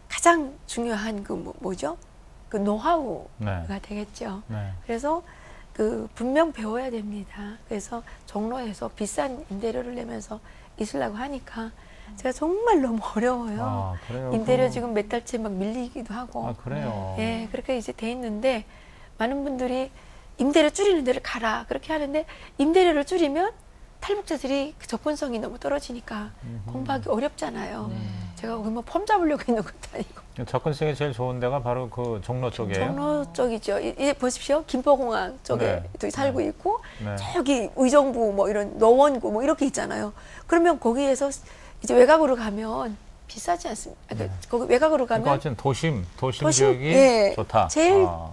가장 중요한 그 뭐죠? 그 노하우가 네. 되겠죠. 네. 그래서 그 분명 배워야 됩니다. 그래서 종로에서 비싼 임대료를 내면서 있으려고 하니까 제가 정말 너무 어려워요. 아, 그래요? 임대료 지금 몇 달째 막 밀리기도 하고. 아, 그래요? 예, 그렇게 이제 돼 있는데 많은 분들이 임대료 줄이는 데를 가라 그렇게 하는데 임대료를 줄이면 탈북자들이 그 접근성이 너무 떨어지니까 공부하기 어렵잖아요. 제가 거기 뭐 폼 잡으려고 있는 것도 아니고. 접근성이 제일 좋은 데가 바로 그 종로 쪽이에요. 종로 쪽이죠. 이제 보십시오. 김포공항 쪽에 네. 또 살고 있고 네. 저기 의정부 뭐 이런 노원구 뭐 이렇게 있잖아요. 그러면 거기에서 이제 외곽으로 가면 비싸지 않습니까? 그러니까 거기 외곽으로 가면 그러니까 어쨌든 도심 도심, 지역이 예, 좋다. 제일 아,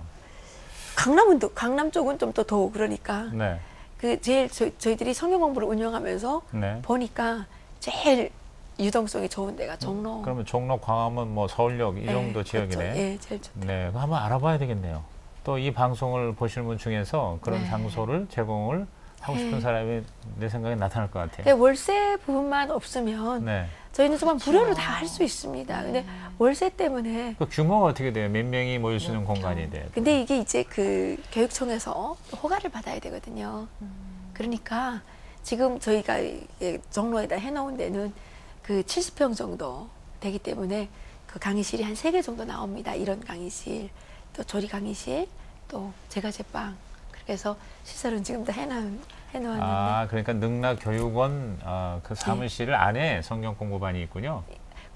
강남 쪽은 좀 더 그러니까 네. 그 제일 저희들이 성경 공부를 운영하면서 네. 보니까 제일 유동성이 좋은 데가 종로. 그러면 종로, 광화문, 뭐 서울역 이 정도 지역이네. 그렇죠. 예, 제일 좋다. 네, 그거 한번 알아봐야 되겠네요. 또 이 방송을 보시는 분 중에서 그런 네. 장소를 제공을 하고 싶은 네. 사람이 내 생각에 나타날 것 같아요. 근데 월세 부분만 없으면 네. 저희는 정말 무료로 다 할 수 있습니다. 근데 월세 때문에 그 규모가 어떻게 돼요? 몇 명이 모일 수 있는 공간이 돼요? 근데 이게 이제 그 교육청에서 허가를 받아야 되거든요. 그러니까 지금 저희가 종로에다 해놓은 데는 그 70평 정도 되기 때문에 그 강의실이 한 3개 정도 나옵니다. 이런 강의실, 또 조리 강의실, 또 제과 제빵. 그렇게 해서 시설은 지금 다 해놓았는데. 아, 그러니까 능락교육원 그 사무실 안에 성경 공부반이 있군요.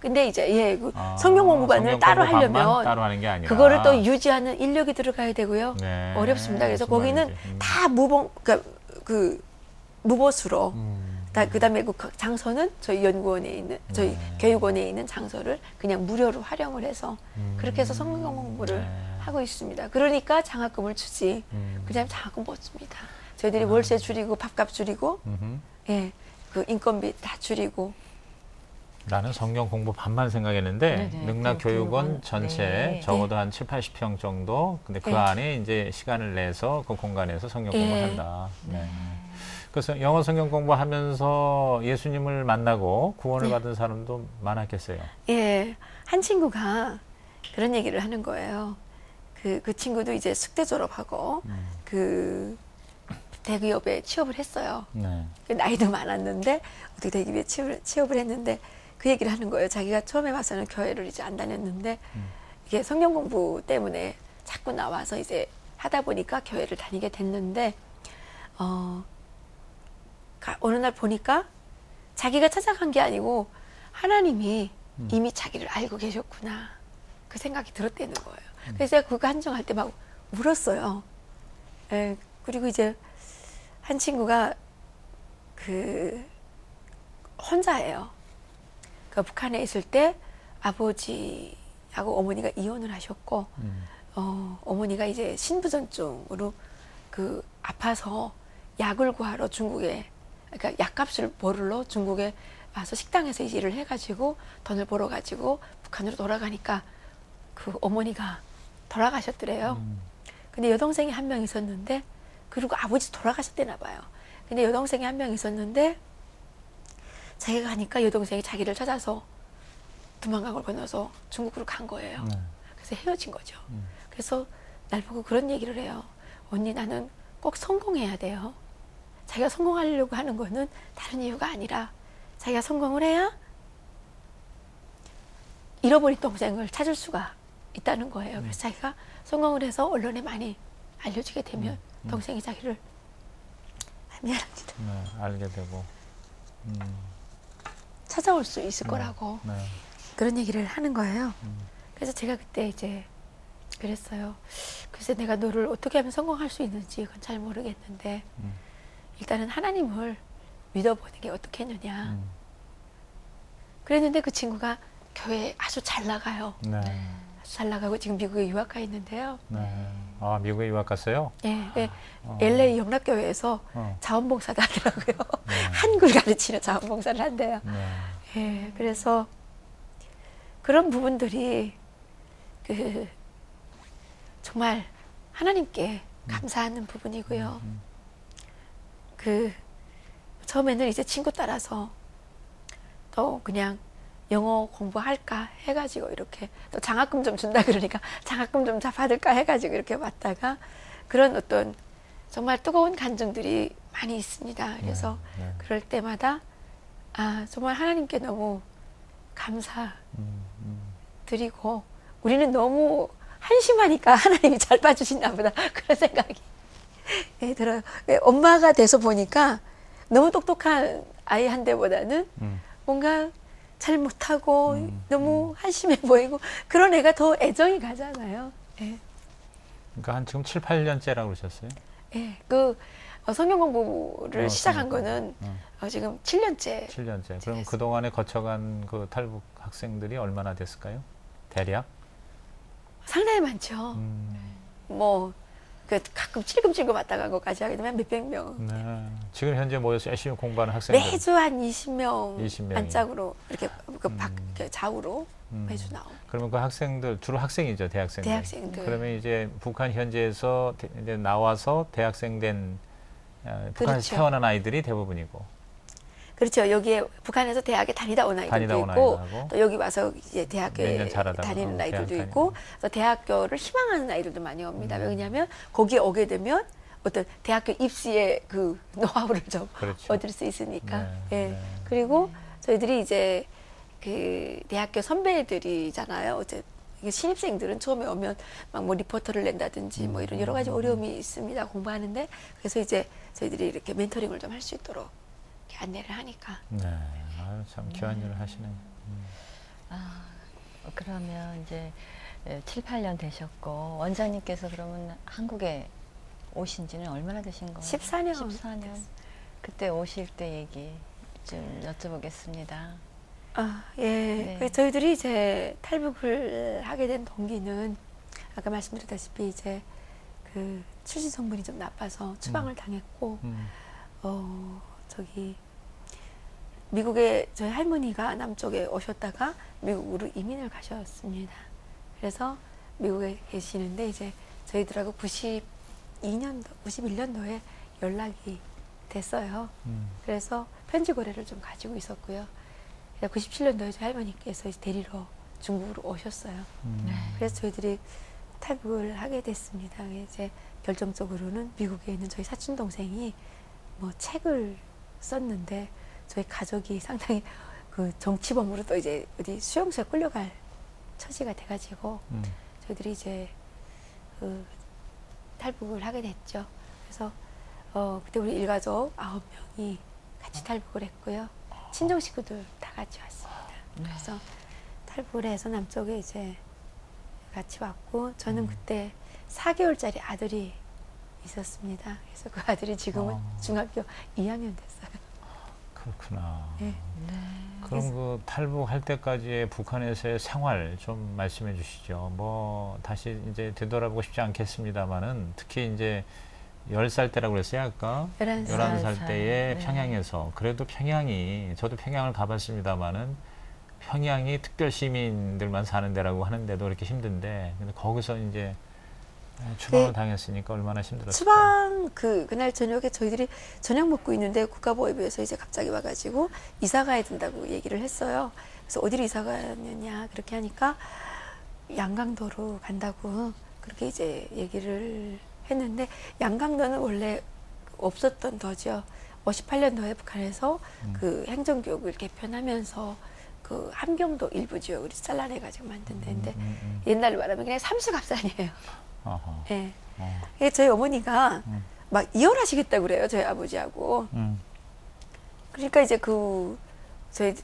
근데 이제 그 성경 공부반을 따로 하려면 따로 하는 게 아니라 그거를 또 유지하는 인력이 들어가야 되고요. 네, 어렵습니다. 그래서 무슨 거기는 말인지. 다 그러니까 그 무보수로 그다음에 그 장소는 저희 연구원에 있는 저희 교육원에 있는 장소를 그냥 무료로 활용을 해서 그렇게 해서 성경 공부를 하고 있습니다. 그러니까 장학금을 주지. 그냥 장학금 못 줍니다. 저희들이 월세 줄이고 밥값 줄이고 예, 그 인건비 다 줄이고. 나는 성경 공부 반만 생각했는데 네네, 능락교육원 교육원. 전체 네. 적어도 한 7, 80평 정도. 근데 그 네. 안에 이제 시간을 내서 그 공간에서 성경 공부를 예. 한다. 네. 그래서 영어 성경 공부하면서 예수님을 만나고 구원을 네. 받은 사람도 많았겠어요. 예, 한 친구가 그런 얘기를 하는 거예요. 그 친구도 이제 숙대 졸업하고 그 대기업에 취업을 했어요. 네. 나이도 많았는데 어떻게 대기업에 취업을 했는데 그 얘기를 하는 거예요. 자기가 처음에 와서는 교회를 이제 안 다녔는데 이게 성경 공부 때문에 자꾸 나와서 이제 하다 보니까 교회를 다니게 됐는데 어느 날 보니까 자기가 찾아간 게 아니고 하나님이 이미 자기를 알고 계셨구나. 그 생각이 들었다는 거예요. 그래서 제가 그거 한정할 때 막 울었어요. 예, 그리고 이제 한 친구가 그 혼자예요. 그 북한에 있을 때 아버지하고 어머니가 이혼을 하셨고 어머니가 이제 신부전증으로 그 아파서 약을 구하러 중국에 그러니까 약값을 벌으러 중국에 와서 식당에서 이제 일을 해가지고 돈을 벌어가지고 북한으로 돌아가니까 그 어머니가 돌아가셨더래요. 근데 여동생이 한 명 있었는데 그리고 아버지 돌아가셨대나 봐요. 근데 여동생이 한 명 있었는데 자기가 가니까 여동생이 자기를 찾아서 두만강을 건너서 중국으로 간 거예요. 그래서 헤어진 거죠. 그래서 날 보고 그런 얘기를 해요. 언니 나는 꼭 성공해야 돼요. 자기가 성공하려고 하는 거는 다른 이유가 아니라 자기가 성공을 해야 잃어버린 동생을 찾을 수가 있다는 거예요. 그래서 자기가 성공을 해서 언론에 많이 알려지게 되면 동생이 자기를 미안합니다. 네, 알게 되고 찾아올 수 있을 거라고 네. 그런 얘기를 하는 거예요. 그래서 제가 그때 이제 그랬어요. 글쎄 내가 너를 어떻게 하면 성공할 수 있는지 그건 잘 모르겠는데 일단은 하나님을 믿어보는 게 어떻겠느냐. 그랬는데 그 친구가 교회에 아주 잘 나가요. 네. 아주 잘 나가고 지금 미국에 유학 가 있는데요. 네. 아, 미국에 유학 갔어요? 네, LA 영락교회에서 자원봉사도 하더라고요. 한글 가르치는 자원봉사를 한대요. 예, 그래서 그런 부분들이 정말 하나님께 감사하는 부분이고요. 처음에는 이제 친구 따라서 또 그냥 영어 공부할까 해가지고 이렇게 또 장학금 좀 준다 그러니까 장학금 좀 받을까 해가지고 이렇게 왔다가 그런 어떤 정말 뜨거운 감정들이 많이 있습니다. 그래서 그럴 때마다 정말 하나님께 너무 감사드리고 우리는 너무 한심하니까 하나님이 잘 봐주시나 보다 그런 생각이 들어요. 엄마가 돼서 보니까 너무 똑똑한 아이 한 대보다는 뭔가 잘 못하고 너무 한심해 보이고 그런 애가 더 애정이 가잖아요. 예. 그러니까 한 지금 7, 8년째라고 그러셨어요? 예. 성경 공부를 시작한 거는 지금 7년째. 7년째. 그럼 그동안에 거쳐간 그 탈북 학생들이 얼마나 됐을까요? 대략? 상당히 많죠. 가끔 찔끔찔끔 왔다 간 것까지 하게 되면 몇백 명. 네. 지금 현재 모여서 열심히 공부하는 학생들. 매주 한 20명 20명이. 안짝으로 이렇게 좌우로 매주 나오고. 그러면 그 학생들 주로 학생이죠, 대학생들. 대학생들. 그러면 이제 북한 현지에서 이제 나와서 대학생 된 북한에서 그렇죠. 태어난 아이들이 대부분이고. 그렇죠. 여기에 북한에서 대학에 다니다 온 아이들도 있고 또 여기 와서 이제 대학교에 다니는 아이들도 있고 또 대학교를 희망하는 아이들도 많이 옵니다. 왜냐하면 거기에 오게 되면 어떤 대학교 입시의 그 노하우를 좀 그렇죠. 얻을 수 있으니까. 그리고 저희들이 이제 그 대학교 선배들이잖아요. 어제 신입생들은 처음에 오면 막 뭐 리포터를 낸다든지 뭐 이런 여러 가지 어려움이 있습니다. 공부하는데 그래서 이제 저희들이 이렇게 멘토링을 좀 할 수 있도록 안내를 하니까. 네, 참 귀한 일을 하시네요. 그러면 이제 7, 8년 되셨고 원장님께서 그러면 한국에 오신 지는 얼마나 되신 거예요? 14년. 14년. 그때 오실 때 얘기 좀 여쭤보겠습니다. 예. 네. 저희들이 이제 탈북을 하게 된 동기는 아까 말씀드렸다시피 이제 그 출신 성분이 좀 나빠서 추방을 당했고 미국에 저희 할머니가 남쪽에 오셨다가 미국으로 이민을 가셨습니다. 그래서 미국에 계시는데 이제 저희들하고 91년도에 연락이 됐어요. 그래서 편지 거래를 좀 가지고 있었고요. 97년도에 저희 할머니께서 이제 데리러 중국으로 오셨어요. 그래서 저희들이 탈북을 하게 됐습니다. 이제 결정적으로는 미국에 있는 저희 사촌 동생이 뭐 책을 썼는데 저희 가족이 상당히 그 정치범으로 또 이제 어디 수용소에 끌려갈 처지가 돼가지고 저희들이 이제 탈북을 하게 됐죠. 그래서 그때 우리 일가족 9명이 같이 탈북을 했고요. 친정 식구들 다 같이 왔습니다. 그래서 탈북을 해서 남쪽에 이제 같이 왔고 저는 그때 4개월짜리 아들이 있었습니다. 그래서 그 아들이 지금은 중학교 2학년 됐어요. 그렇구나. 네. 그럼 그 탈북할 때까지의 북한에서의 생활 좀 말씀해 주시죠. 뭐 다시 이제 되돌아보고 싶지 않겠습니다만은 특히 이제 10살 때라고 그랬어요 아까? 11살 때에 평양에서 그래도 평양이 저도 평양을 가봤습니다만은 평양이 특별 시민들만 사는 데라고 하는데도 그렇게 힘든데 근데 거기서 이제 추방을 당했으니까 얼마나 힘들었을까? 추방 그날 저녁에 저희들이 저녁 먹고 있는데 국가보위부에서 이제 갑자기 와가지고 이사 가야 된다고 얘기를 했어요. 그래서 어디로 이사 가느냐 그렇게 하니까 양강도로 간다고 그렇게 이제 얘기를 했는데 양강도는 원래 없었던 도죠. 58년도에 북한에서 그 행정교육을 개편하면서 그 함경도 일부 지역을 잘라내가지고 만든 데인데 옛날로 말하면 그냥 삼수갑산이에요. 예. 네. 저희 어머니가 막 이혼하시겠다고 그래요. 저희 아버지하고. 그러니까 이제 저희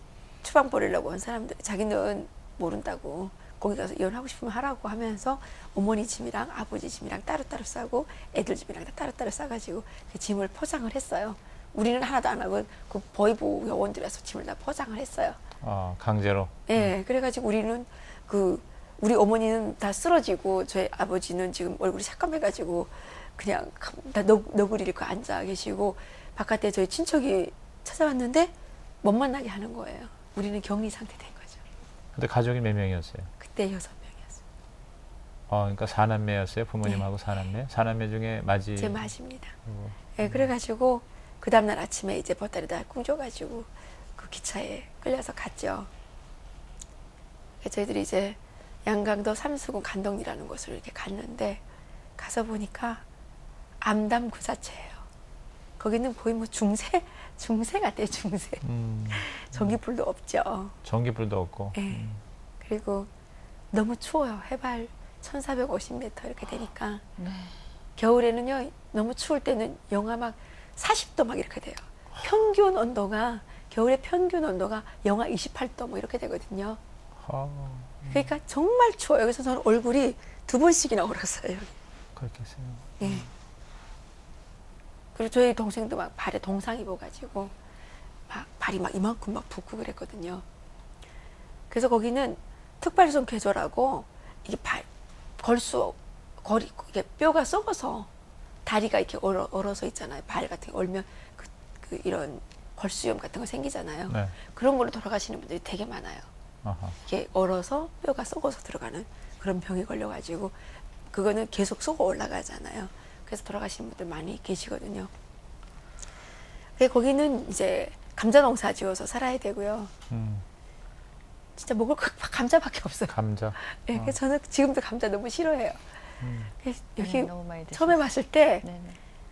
추방 보내려고 온 사람들 자기는 모른다고 거기 가서 이혼하고 싶으면 하라고 하면서 어머니 짐이랑 아버지 짐이랑 따로따로 싸고 애들 짐이랑 다 따로따로 싸가지고 그 짐을 포장을 했어요. 우리는 하나도 안 하고 그 보위부 요원들에서 짐을 다 포장을 했어요. 강제로? 예. 그래가지고 우리는 그 우리 어머니는 다 쓰러지고 저희 아버지는 지금 얼굴이 새까매가지고 그냥 다 너구리 잃고 앉아 계시고 바깥에 저희 친척이 찾아왔는데 못 만나게 하는 거예요. 우리는 격리 상태 된 거죠. 근데 가족이 몇 명이었어요? 그때 6명이었어요. 그러니까 4남매였어요? 부모님하고 4남매? 4남매 중에 맞이? 제 맞입니다. 네, 그래가지고 그 다음날 아침에 이제 보따리다 꿍줘가지고 그 기차에 끌려서 갔죠. 저희들이 이제 양강도 삼수군 간덕리라는 곳으로 이렇게 갔는데 가서 보니까 암담 그 자체예요. 거기는 거의 뭐 중세 같아요, 중세. 전기불도 없죠. 전기불도 없고. 네. 그리고 너무 추워요. 해발 1450m 이렇게 되니까. 네. 겨울에는요, 너무 추울 때는 영하 막 40도 막 이렇게 돼요. 평균 온도가, 겨울에 평균 온도가 영하 28도 뭐 이렇게 되거든요. 그러니까 정말 추워요. 그래서 저는 얼굴이 2번씩이나 얼었어요. 그렇겠어요. 예. 그리고 저희 동생도 막 발에 동상 입어가지고 막 발이 막 이만큼 막 붓고 그랬거든요. 그래서 거기는 특발성 궤조라고 이게 이게 뼈가 썩어서 다리가 이렇게 얼어서 있잖아요. 발 같은 게 얼면 그 이런 걸수염 같은 거 생기잖아요. 네. 그런 걸로 돌아가시는 분들이 되게 많아요. 아하. 이게 얼어서 뼈가 썩어서 들어가는 그런 병에 걸려가지고 그거는 계속 썩어 올라가잖아요. 그래서 돌아가시는 분들 많이 계시거든요. 거기는 이제 감자 농사 지어서 살아야 되고요. 진짜 먹을 거 감자밖에 없어요. 감자. 네, 그래서 저는 지금도 감자 너무 싫어해요. 그래서 여기 너무 많이 처음에 봤을 때 네네.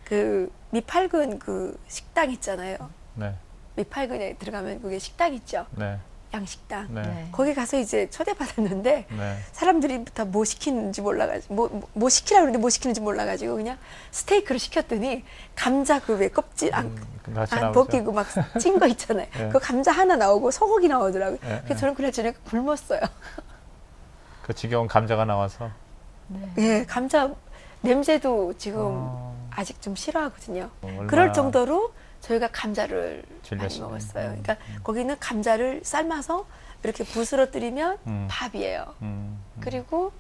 그 미팔근 그 식당 있잖아요. 네. 미팔근에 들어가면 그게 식당 있죠. 네. 양식당. 네. 네. 거기 가서 이제 초대받았는데 네. 사람들이 다 뭐 시키는지 몰라가지고 뭐 시키라 그러는데 뭐 시키는지 몰라가지고 그냥 스테이크를 시켰더니 감자 그 왜 껍질 안 벗기고 막 찐 거 있잖아요. 네. 그 감자 하나 나오고 소고기 나오더라고요. 네. 그래서 저는 그날 저녁에 굶었어요. 그 지겨운 감자가 나와서. 네. 예, 감자 냄새도 지금 아직 좀 싫어하거든요. 얼마나 그럴 정도로 저희가 감자를 많이 즐겼어요. 먹었어요. 그러니까 거기는 감자를 삶아서 이렇게 부스러뜨리면 밥이에요. 그리고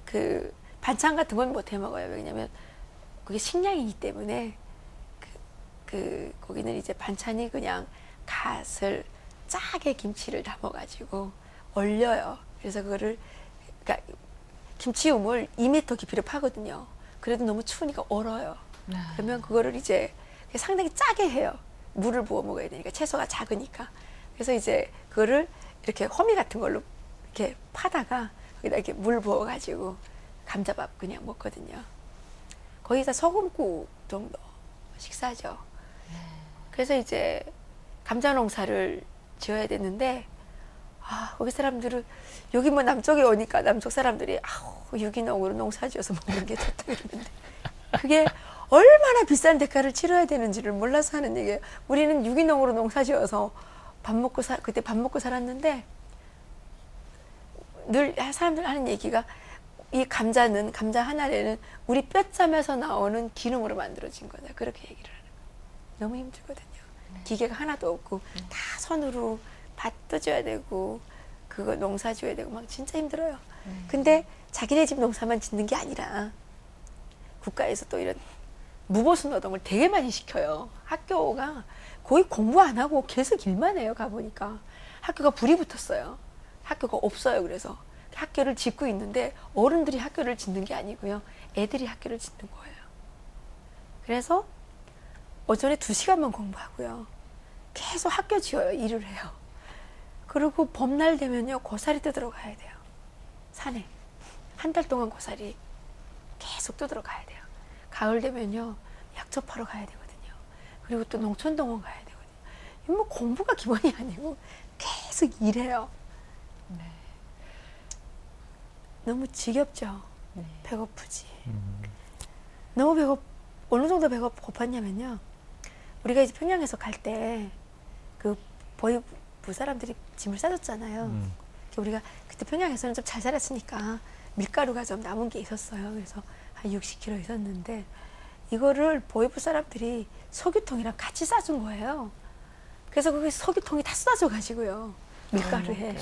그 반찬 같은 건 못 해 먹어요. 왜냐면 그게 식량이기 때문에 거기는 이제 반찬이 그냥 갓을 짜게 김치를 담아가지고 얼려요. 그래서 그거를 그러니까 김치우물 2m 깊이로 파거든요. 그래도 너무 추우니까 얼어요. 네. 그러면 그거를 이제 상당히 짜게 해요. 물을 부어 먹어야 되니까 채소가 작으니까. 그래서 이제 그거를 이렇게 호미 같은 걸로 이렇게 파다가 거기다 이렇게 물 부어가지고 감자밥 그냥 먹거든요. 거기다 소금국 정도 식사죠. 그래서 이제 감자 농사를 지어야 되는데 거기 사람들은 여기 뭐 남쪽에 오니까 남쪽 사람들이 유기농으로 농사 지어서 먹는 게 좋다 그러는데 그게 얼마나 비싼 대가를 치러야 되는지를 몰라서 하는 얘기예요. 우리는 유기농으로 농사 지어서 그때 밥 먹고 살았는데 늘 사람들 하는 얘기가 이 감자 하나에는 우리 뼈짬에서 나오는 기름으로 만들어진 거다. 그렇게 얘기를 하는 거예요. 너무 힘들거든요. 기계가 하나도 없고 다 손으로 밭 떠줘야 되고 그거 농사 지어야 되고 막 진짜 힘들어요. 근데 자기네 집 농사만 짓는 게 아니라 국가에서 또 이런 무보수 노동을 되게 많이 시켜요. 학교가 거의 공부 안 하고 계속 일만 해요. 가보니까 학교가 불이 붙었어요. 학교가 없어요. 그래서 학교를 짓고 있는데 어른들이 학교를 짓는 게 아니고요. 애들이 학교를 짓는 거예요. 그래서 오전에 2시간만 공부하고요. 계속 학교 지어요. 일을 해요. 그리고 봄날 되면요. 고사리 뜯으러 가야 돼요. 산에. 한 달 동안 고사리 계속 뜯으러 가야 돼요. 가을 되면요. 약초 파러 가야 되거든요. 그리고 또 농촌동원 가야 되거든요. 뭐 공부가 기본이 아니고 계속 일해요. 네. 너무 지겹죠. 네. 배고프지. 너무 어느 정도 고팠냐면요. 우리가 이제 평양에서 갈 때 그 보이부 사람들이 짐을 싸줬잖아요. 우리가 그때 평양에서는 좀 잘 살았으니까 밀가루가 좀 남은 게 있었어요. 그래서 한 60kg 있었는데 이거를 보이부 사람들이 석유통이랑 같이 싸준 거예요. 그래서 그 석유통이 다 쏟아져 가지고요. 밀가루에.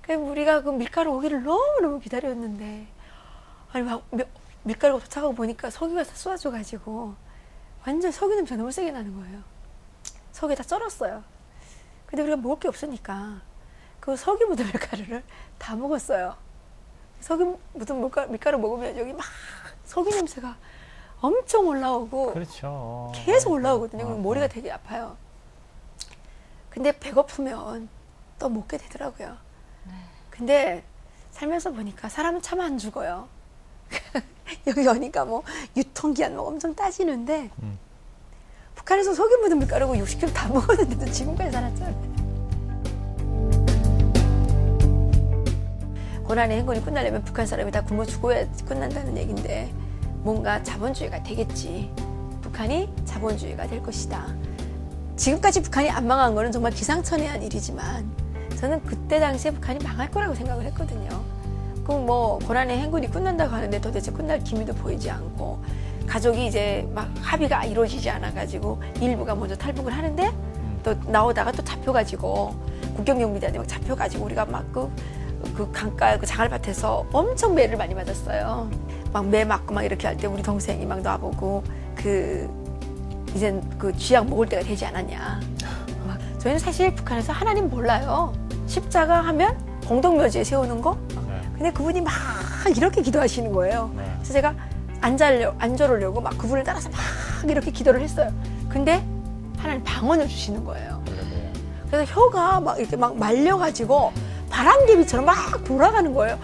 우리가 그 밀가루 오기를 너무너무 기다렸는데, 아니, 막 밀가루가 도착하고 보니까 석유가 다 쏟아져가지고, 완전 석유 냄새가 너무 세게 나는 거예요. 석유 다 쩔었어요. 근데 우리가 먹을 게 없으니까, 그 석유 묻은 밀가루를 다 먹었어요. 석유 묻은 밀가루 먹으면 여기 막 석유 냄새가 엄청 올라오고, 그렇죠. 계속 올라오거든요. 머리가 되게 아파요. 근데 배고프면 또 먹게 되더라고요. 근데 살면서 보니까 사람은 참 안 죽어요. 여기 오니까 뭐 유통기한 뭐 엄청 따지는데 북한에서 석유 묻은 밀가루고 60kg 다 먹었는데도 지금까지 살았잖아요. 고난의 행군이 끝나려면 북한 사람이 다 굶어 죽어야 끝난다는 얘기인데 뭔가 자본주의가 되겠지. 북한이 자본주의가 될 것이다. 지금까지 북한이 안 망한 거는 정말 기상천외한 일이지만 저는 그때 당시에 북한이 망할 거라고 생각을 했거든요. 그럼 뭐 고난의 행군이 끝난다고 하는데 도대체 끝날 기미도 보이지 않고 가족이 이제 막 합의가 이루어지지 않아가지고 일부가 먼저 탈북을 하는데 또 나오다가 또 잡혀가지고 국경경비대한테 막 잡혀가지고 우리가 막 그 강가 그 장알밭에서 엄청 매를 많이 맞았어요. 막 매 맞고 막 이렇게 할 때 우리 동생이 막 놔보고 이젠 그 쥐약 먹을 때가 되지 않았냐. 막 저희는 사실 북한에서 하나님 몰라요. 십자가 하면 공동묘지에 세우는 거. 근데 그분이 막 이렇게 기도하시는 거예요. 그래서 제가 안 저러려고 막 그분을 따라서 막 이렇게 기도를 했어요. 근데 하나님 방언을 주시는 거예요. 그래서 혀가 막 이렇게 막 말려가지고 바람개비처럼 막 돌아가는 거예요.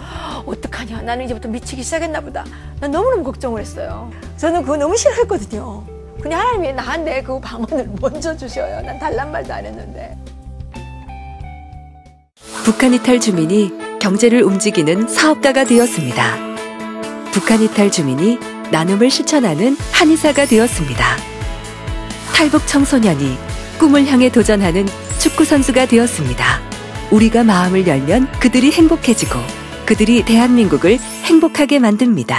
어떡하냐. 나는 이제부터 미치기 시작했나 보다. 난 너무너무 걱정을 했어요. 저는 그거 너무 싫어했거든요. 근데 하나님이 나한테 그 방언을 먼저 주셔요. 난 달란 말도 안 했는데. 북한 이탈 주민이 경제를 움직이는 사업가가 되었습니다. 북한 이탈 주민이 나눔을 실천하는 한의사가 되었습니다. 탈북 청소년이 꿈을 향해 도전하는 축구선수가 되었습니다. 우리가 마음을 열면 그들이 행복해지고 그들이 대한민국을 행복하게 만듭니다.